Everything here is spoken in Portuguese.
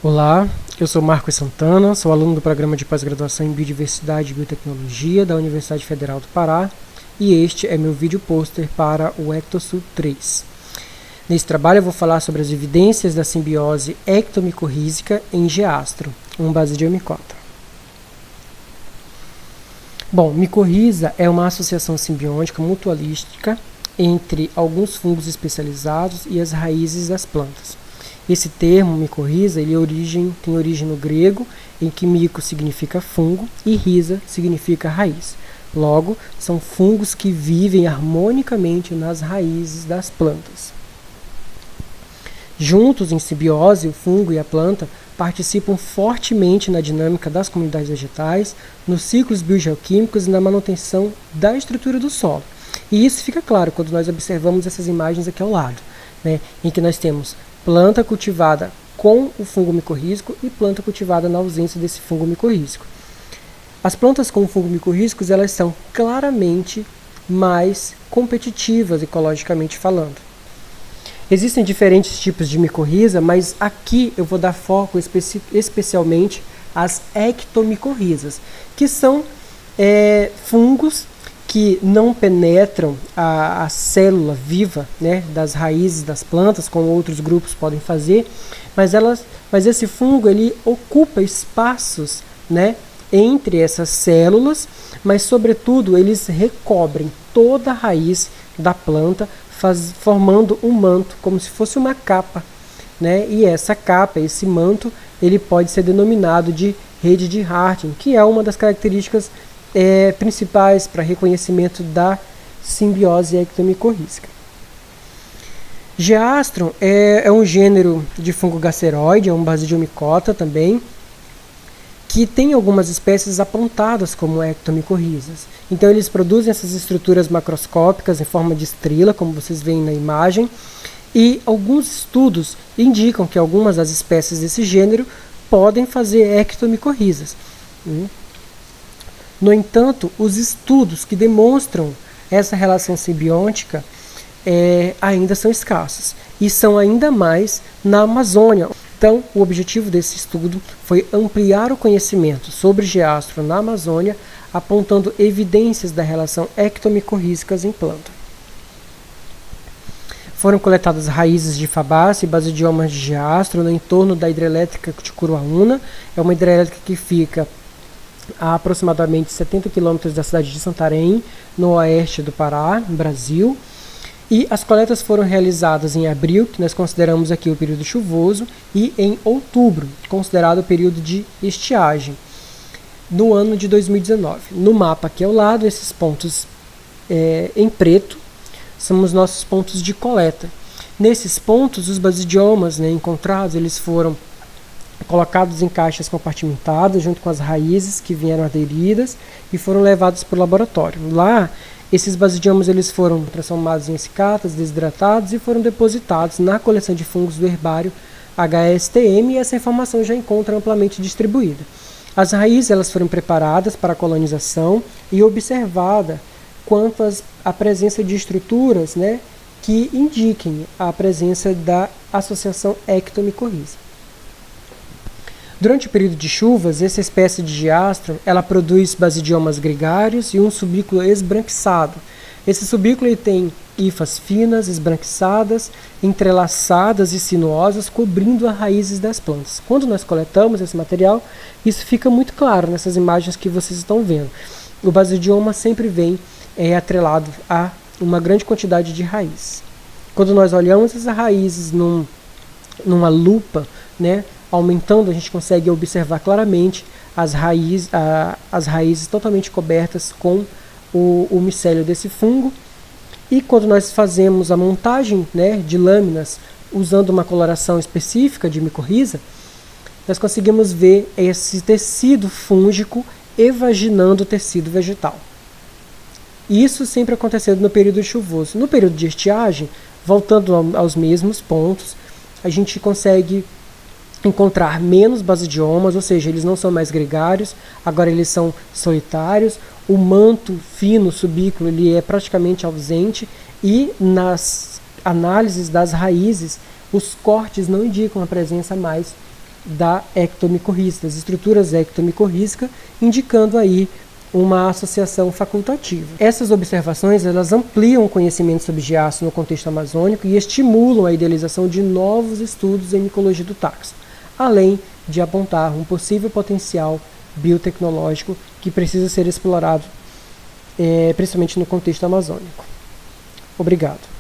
Olá, eu sou Marcos Santana, sou aluno do programa de pós-graduação em Biodiversidade e Biotecnologia da Universidade Federal do Pará e este é meu vídeo pôster para o Ectosul 3. Nesse trabalho eu vou falar sobre as evidências da simbiose ectomicorrízica em geastro, um basidiomicota. Bom, micorriza é uma associação simbiótica mutualística entre alguns fungos especializados e as raízes das plantas. Esse termo, micorriza, tem origem no grego, em que mico significa fungo e rhiza significa raiz. Logo, são fungos que vivem harmonicamente nas raízes das plantas. Juntos, em simbiose, o fungo e a planta participam fortemente na dinâmica das comunidades vegetais, nos ciclos biogeoquímicos e na manutenção da estrutura do solo. E isso fica claro quando nós observamos essas imagens aqui ao lado, né, em que nós temos planta cultivada com o fungo micorrízico e planta cultivada na ausência desse fungo micorrízico. As plantas com fungo micorrízicos, elas são claramente mais competitivas ecologicamente falando. Existem diferentes tipos de micorriza, mas aqui eu vou dar foco especialmente às ectomicorrizas, que são fungos que não penetram a célula viva, né, das raízes das plantas, como outros grupos podem fazer, mas esse fungo ele ocupa espaços, né, entre essas células, mas sobretudo eles recobrem toda a raiz da planta, formando um manto, como se fosse uma capa, né, e essa capa, esse manto, ele pode ser denominado de rede de Harting, que é uma das características principais para reconhecimento da simbiose ectomicorrízica. Geastrum é um gênero de fungo gasteroide, é um basidiomicota também, que tem algumas espécies apontadas como ectomicorrizas. Então eles produzem essas estruturas macroscópicas em forma de estrela, como vocês veem na imagem, e alguns estudos indicam que algumas das espécies desse gênero podem fazer ectomicorrizas. No entanto, os estudos que demonstram essa relação simbiótica ainda são escassos e são ainda mais na Amazônia. Então, o objetivo desse estudo foi ampliar o conhecimento sobre geastro na Amazônia, apontando evidências da relação ectomicorrízicas em planta. Foram coletadas raízes de fabácea e basidiomas de geastro no entorno da hidrelétrica de Curuaúna. É uma hidrelétrica que fica a aproximadamente 70 quilômetros da cidade de Santarém, no oeste do Pará, no Brasil. E as coletas foram realizadas em abril, que nós consideramos aqui o período chuvoso, e em outubro, considerado o período de estiagem, no ano de 2019. No mapa aqui ao lado, esses pontos em preto são os nossos pontos de coleta. Nesses pontos, os basidiomas, né, encontrados, eles foram colocados em caixas compartimentadas junto com as raízes que vieram aderidas e foram levados para o laboratório. Lá, esses basidiomas eles foram transformados em essicatas, desidratados e foram depositados na coleção de fungos do herbário HSTM, e essa informação já encontra amplamente distribuída. As raízes elas foram preparadas para a colonização e observada quanto à presença de estruturas, né, que indiquem a presença da associação ectomicorrízica. Durante o período de chuvas, essa espécie de geastrum, ela produz basidiomas gregários e um subículo esbranquiçado. Esse subículo tem hifas finas, esbranquiçadas, entrelaçadas e sinuosas, cobrindo as raízes das plantas. Quando nós coletamos esse material, isso fica muito claro nessas imagens que vocês estão vendo. O basidioma sempre vem atrelado a uma grande quantidade de raiz. Quando nós olhamos essas raízes numa lupa, né, aumentando, a gente consegue observar claramente as raízes totalmente cobertas com o micélio desse fungo. E quando nós fazemos a montagem, né, de lâminas usando uma coloração específica de micorriza, nós conseguimos ver esse tecido fúngico evaginando o tecido vegetal. Isso sempre acontecendo no período chuvoso. No período de estiagem, voltando aos mesmos pontos, a gente consegue encontrar menos basidiomas, ou seja, eles não são mais gregários, agora eles são solitários, o manto fino, subículo, ele é praticamente ausente, e nas análises das raízes, os cortes não indicam a presença mais da ectomicorriza, das estruturas ectomicorriza, indicando aí uma associação facultativa. Essas observações elas ampliam o conhecimento sobre giastro no contexto amazônico e estimulam a idealização de novos estudos em micologia do taxo, além de apontar um possível potencial biotecnológico que precisa ser explorado, principalmente no contexto amazônico. Obrigado.